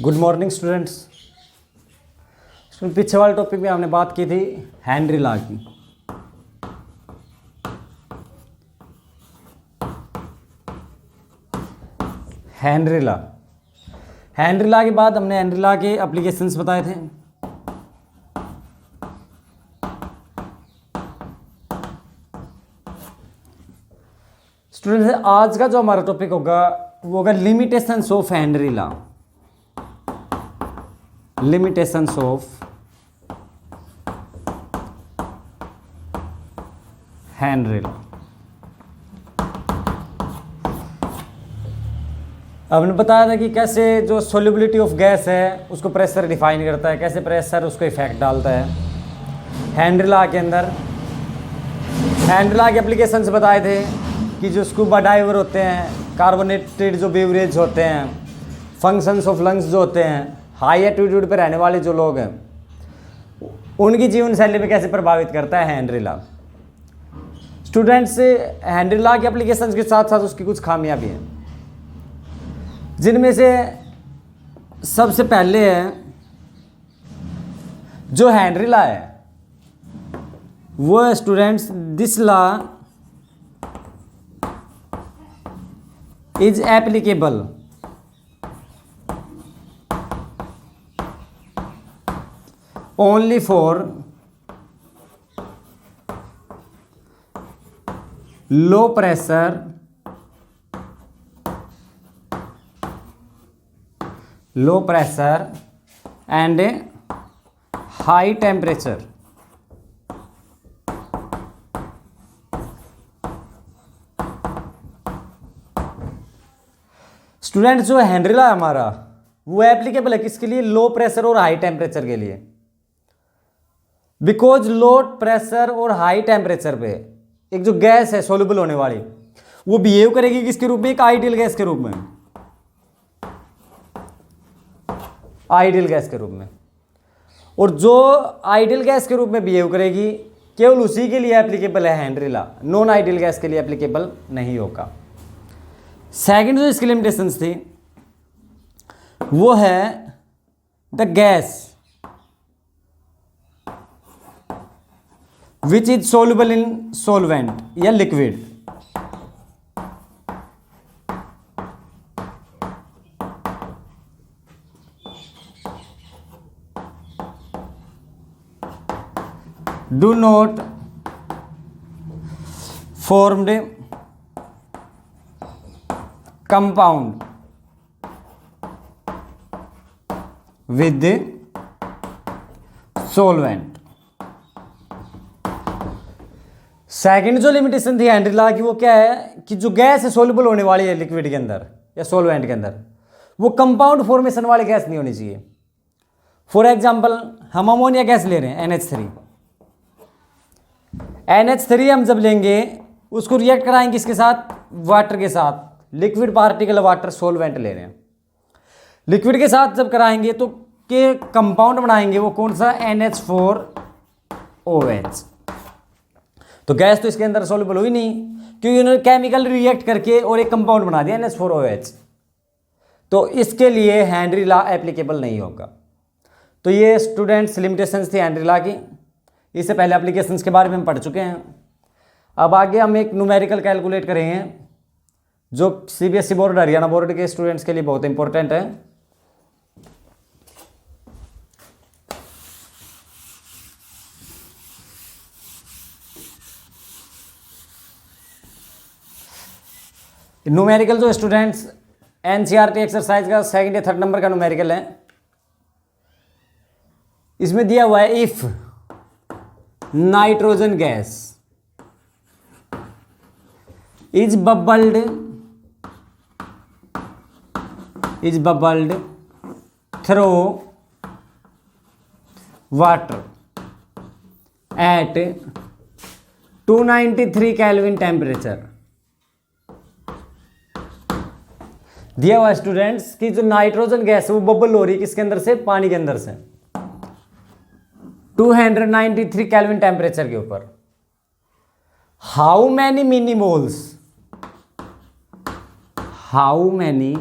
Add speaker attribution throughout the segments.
Speaker 1: Good morning students. पीछे वाले topic में हमने बात की थी हेनरी लॉ की। हेनरी लॉ के बाद हमने हेनरी लॉ के एप्लीकेशंस बताए थे। स्टूडेंट्स, आज का जो हमारा टॉपिक होगा वो होगा limitations of Henry law. Limitations of Henry law. हमने बताया था कि कैसे जो सोल्युबिलिटी ऑफ गैस है उसको प्रेशर डिफाइन करता है, कैसे प्रेशर उसको इफेक्ट डालता है हेनरी लॉ के अंदर। हेनरी लॉ के एप्लीकेशंस बताए थे कि जो स्कूबा डाइवर होते हैं, कार्बोनेटेड जो बेवरेज होते हैं, फंक्शंस ऑफ लंग्स जो होते हैं, हाई एल्टीट्यूड पर रहने वाले जो लोग हैं, उनकी जीवन शैली पे कैसे प्रभावित करता है Henry law. Students, Henry law के एप्लीकेशंस के साथ साथ उसकी कुछ खामियां भी हैं, जिनमें से सबसे पहले है जो हेनरी लॉ है वो है students, this law is applicable only for low pressure and high temperature। Students, जो हेनरी लॉ हमारा वो एप्लीकेबल है किसके लिए? लो प्रेशर और हाई टेम्परेचर के लिए। बिकॉज लो प्रेशर और हाई टेम्परेचर पे एक जो गैस है सोल्यूबल होने वाली, वो बिहेव करेगी किसके रूप में? एक आइडियल गैस के रूप में। आइडियल गैस के रूप में। और जो आइडियल गैस के रूप में बिहेव करेगी केवल उसी के लिए एप्लीकेबल है Henry law, non ideal gas के लिए एप्लीकेबल नहीं होगा। सेकंड जो इसकी लिमिटेशंस थी वो है the gas which is soluble in solvent या liquid. Do not formed compound with solvent. Second जो लिमिटेशन थी हेनरी लॉ की वो क्या है कि जो गैस है सोल्यूबल होने वाली है लिक्विड के अंदर या सोलवेंट के अंदर, वो कंपाउंड फॉर्मेशन वाली गैस नहीं होनी चाहिए। फॉर एग्जांपल, हम अमोनिया गैस ले रहे हैं NH3। NH3 हम जब लेंगे उसको रिएक्ट कराएंगे किसके साथ? वाटर के साथ। लिक्विड पार्टिकल वाटर सोलवेंट ले रहे हैं, लिक्विड के साथ जब कराएंगे तो के कंपाउंड बनाएंगे वो कौन सा? NH4OH। तो गैस तो इसके अंदर सोल्यूबल हुई नहीं, क्योंकि उन्होंने केमिकल रिएक्ट करके और एक कंपाउंड बना दिया NH4OH। तो इसके लिए हेनरी लॉ एप्लीकेबल नहीं होगा। तो ये स्टूडेंट्स लिमिटेशंस थी हेनरी लॉ की। इससे पहले एप्लीकेशंस के बारे में हम पढ़ चुके हैं। अब आगे हम एक न्यूमेरिकल कैलकुलेट करेंगे जो CBSE बोर्ड, हरियाणा बोर्ड के स्टूडेंट्स के लिए बहुत इंपॉर्टेंट है। न्यूमेरिकल जो स्टूडेंट्स NCERT एक्सरसाइज का सेकंड या थर्ड नंबर का न्यूमेरिकल है, इसमें दिया हुआ है if nitrogen gas is bubbled through water at 293 kelvin temperature. दिया हुआ स्टूडेंट्स कि जो नाइट्रोजन गैस है वो बबल हो रही है किसके अंदर से? पानी के अंदर से 293 केल्विन टेम्परेचर के ऊपर। How many millimoles how many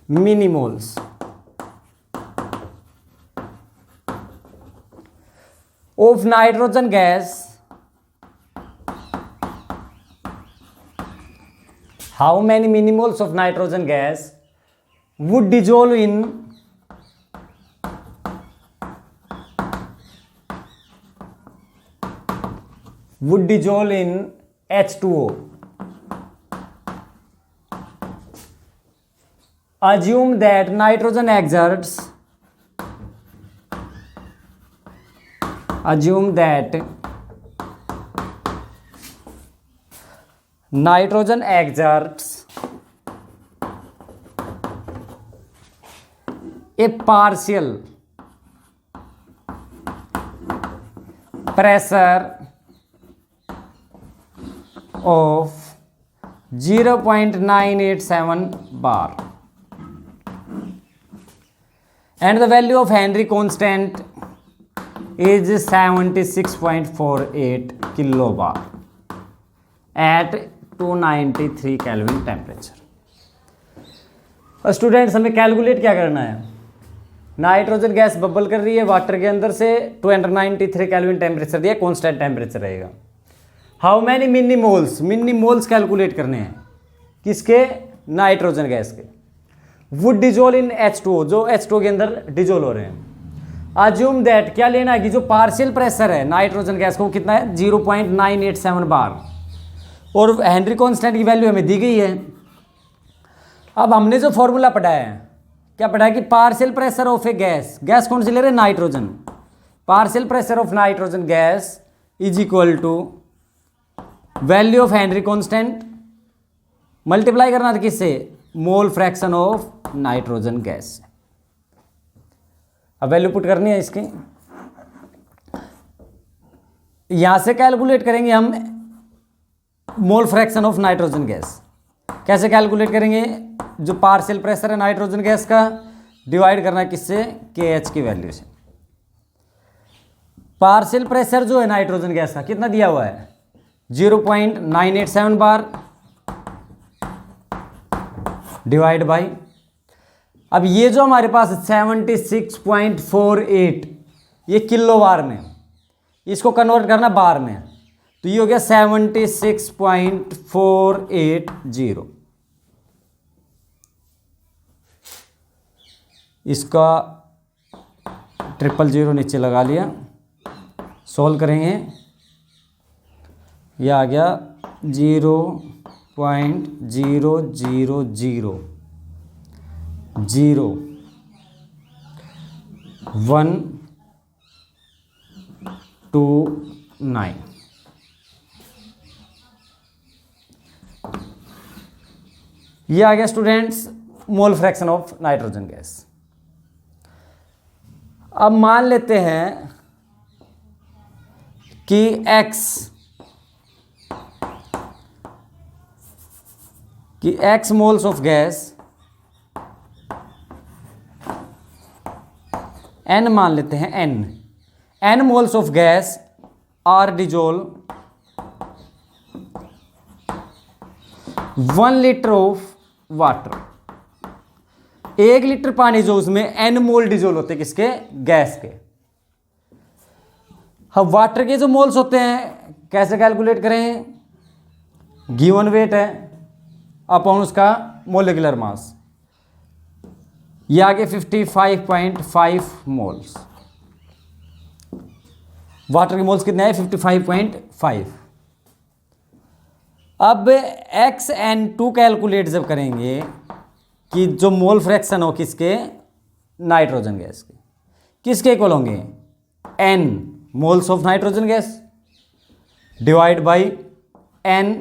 Speaker 1: millimoles of nitrogen gas, how many millimoles of nitrogen gas would dissolve in H2O? Assume that nitrogen exerts a partial pressure of 0.987 bar and the value of Henry constant is 76.48 kilobar at 293 Kelvin temperature. Students हमें calculate क्या करना है, nitrogen gas bubble कर रही है water के अंदर से, 293 केल्विन टेम्परेचर दिया, कांस्टेंट टेम्परेचर रहेगा। How many mini moles calculate करने हैं किसके, नाइट्रोजन गैस के। वुड डिजोल इन H2O, जो H2O के अंदर डिजोल हो रहे हैं। अज्यूम दैट, क्या लेना है कि जो पार्शियल प्रेशर है नाइट्रोजन गैस को कितना है 0.987 बार, और हेनरी कांस्टेंट की वैल्यू हमें दी गई है। अब हमने जो फॉर्मूला पढ़ा है, क्या पढ़ा है कि partial pressure of a gas कौन सी ले रहे हैं, nitrogen. Partial pressure of nitrogen gas is equal to value of Henry constant multiply करना था किससे, mole fraction of nitrogen gas. अब वैल्यू पुट करनी है इसकी, यहां से कैलकुलेट करेंगे हम mole fraction of nitrogen gas. कैसे कैलकुलेट करेंगे, जो पार्शियल प्रेशर है नाइट्रोजन गैस का, डिवाइड करना है किससे, KH की वैल्यू से। पार्शियल प्रेशर जो है नाइट्रोजन गैस का कितना दिया हुआ है 0.987 बार, डिवाइड बाई, अब ये जो हमारे पास 76.48 ये किलो बार में, इसको कन्वर्ट करना बार में, तो ये हो गया 76.480। इसका 000 नीचे लगा लिया, सोल्व करेंगे, ये आ गया 0.0000129। ये आ गया students mole fraction of nitrogen gas. अब मान लेते हैं कि x moles of gas, n मान लेते हैं, n moles of gas are dissolve 1 litre of water. 1 litre पानी जो उसमें n मोल डिजोल्व होते हैं किसके, गैस के। अब वाटर के जो मोल्स होते हैं कैसे कैलकुलेट करें, गिवन वेट है अपॉन उसका मोलिकुलर मास, ये आगे 55.5 मोल्स। वाटर के मोल्स कितने हैं 55.5। अब XN2 कैलकुलेट जब करेंगे कि जो मोल फ्रैक्शन हो किसके, नाइट्रोजन गैस के, किसके इक्वल होंगे, n moles of nitrogen gas divide by n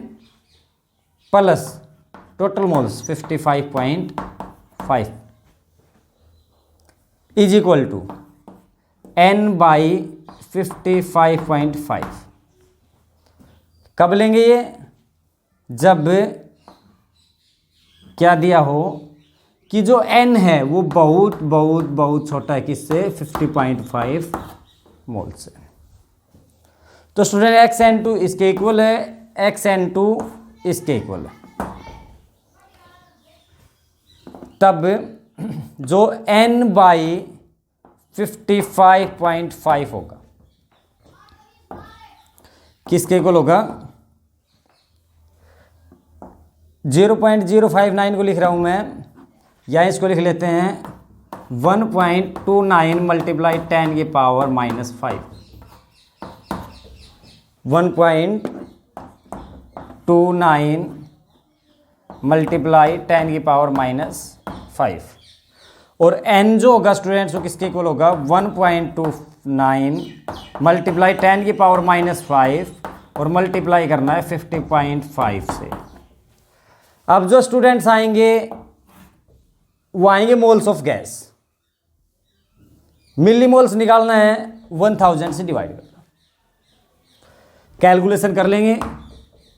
Speaker 1: plus total moles 55.5 is equal to n by 55.5। कब लेंगे ये, जब क्या दिया हो कि जो n है वो बहुत बहुत बहुत छोटा है किससे, 50.5 मोल से। तो स्टूडेंट XN2 इसके इक्वल है, XN2 इसके इक्वल है। तब जो n/55.5 होगा, किसके इक्वल होगा? 0.059 को लिख रहा हूं मैं, या इसको लिख लेते हैं 1.29 मल्टीप्लाई 10 की पावर -5। 1.29 मल्टीप्लाई 10 की पावर -5, और n जो होगा स्टूडेंट्स वो किसके इक्वल होगा? 1.29 मल्टीप्लाई 10 की पावर -5 और मल्टीप्लाई करना है 50.5 से। अब जो स्टूडेंट्स आएंगे वो आएंगे moles of gas. Milli moles निकालना है 1000 से डिवाइड करना। कैलकुलेशन कर लेंगे,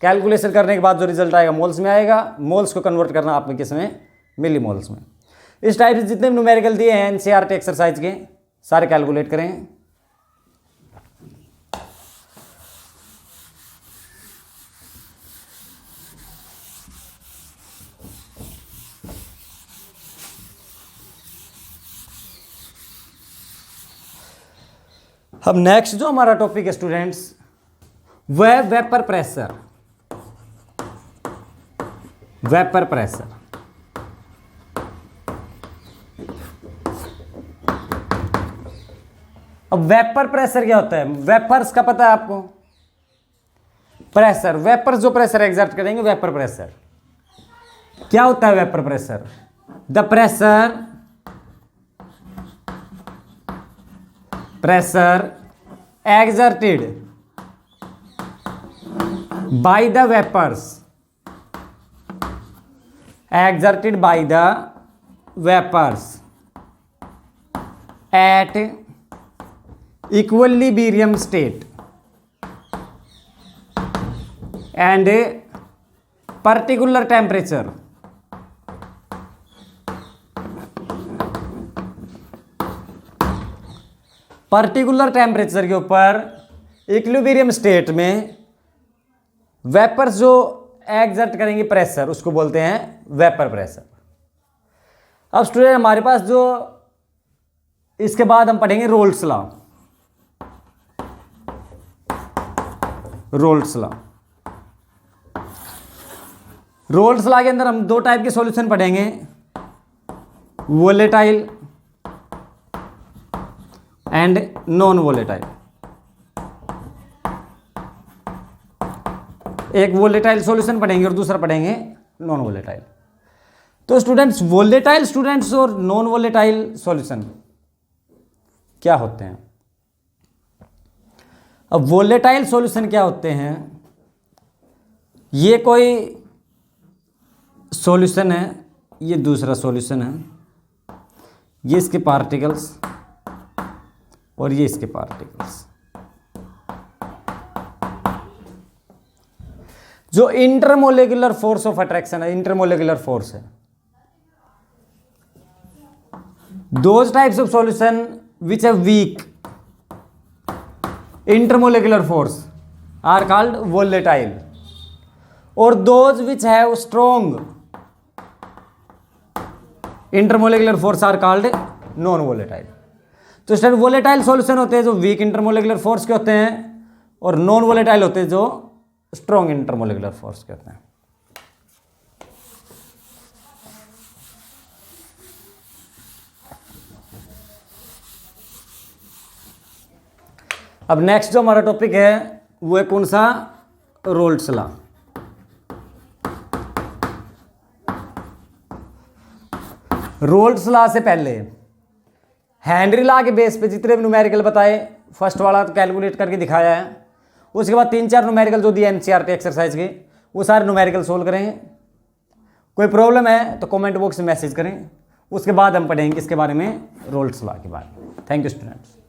Speaker 1: कैलकुलेशन करने के बाद जो रिजल्ट आएगा मोल्स में आएगा। मोल्स को कन्वर्ट करना आपने किस में? मिली मोल्स में। इस टाइप से जितने भी न्यूमेरिकल दिए हैं एनसीईआरटी एक्सरसाइज के सारे कैलकुलेट करें। अब नेक्स्ट जो हमारा टॉपिक है स्टूडेंट्स वह वेपर प्रेशर। वेपर प्रेशर, अब वेपर प्रेशर क्या होता है? वेपर्स का पता है आपको? प्रेशर, वेपर्स जो प्रेशर एग्जर्ट करेंगे वेपर प्रेशर। क्या होता है vapour pressure? The pressure exerted by the vapors, exerted by the vapors at equilibrium state and particular temperature particular temperature के ऊपर इक्विलिब्रियम स्टेट में वेपर्स जो एग्जर्ट करेंगे प्रेशर उसको बोलते हैं वेपर प्रेशर। अब स्टूडेंट हमारे पास जो इसके बाद हम पढ़ेंगे roles law. Roles law, roles law के अंदर हम दो टाइप के सॉल्यूशन पढ़ेंगे, वोलेटाइल एंड नॉन वोलेटाइल। एक वोलेटाइल सॉल्यूशन पढ़ेंगे और दूसरा पढ़ेंगे नॉन वोलेटाइल। तो स्टूडेंट्स वोलेटाइल स्टूडेंट्स और नॉन वोलेटाइल सॉल्यूशन क्या होते हैं? अब वोलेटाइल सॉल्यूशन क्या होते हैं? ये कोई सॉल्यूशन है, ये दूसरा सॉल्यूशन है, ये इसके पार्टिकल्स और ये इसके पार्टिकल्स। जो इंटरमोलेकुलर फोर्स ऑफ अट्रैक्शन है, इंटरमोलेकुलर फोर्स है, those types of solution which have weak intermolecular force are called volatile, और those which have strong intermolecular force are called non volatile. तो स्टूडेंट वोलेटाइल सॉल्यूशन होते हैं जो week intermolecular force के होते हैं, और नॉन वोलेटाइल होते हैं जो स्ट्रॉन्ग इंटरमोलेकुलर फोर्स के होते हैं। अब नेक्स्ट जो हमारा टॉपिक है वो है कौन सा? Roles law. रोल्स लॉ से पहले हेनरी लॉ के बेस पे जितने भी न्यूमेरिकल बताए, फर्स्ट वाला तो कैलकुलेट करके दिखाया है, उसके बाद 3-4 न्यूमेरिकल जो दिए एनसीईआरटी एक्सरसाइज के वो सारे न्यूमेरिकल सोल्व करेंगे। कोई प्रॉब्लम है तो कमेंट बॉक्स में मैसेज करें, उसके बाद हम पढ़ेंगे इसके बारे में, रोल्स लॉ के बारे में। Thank you students.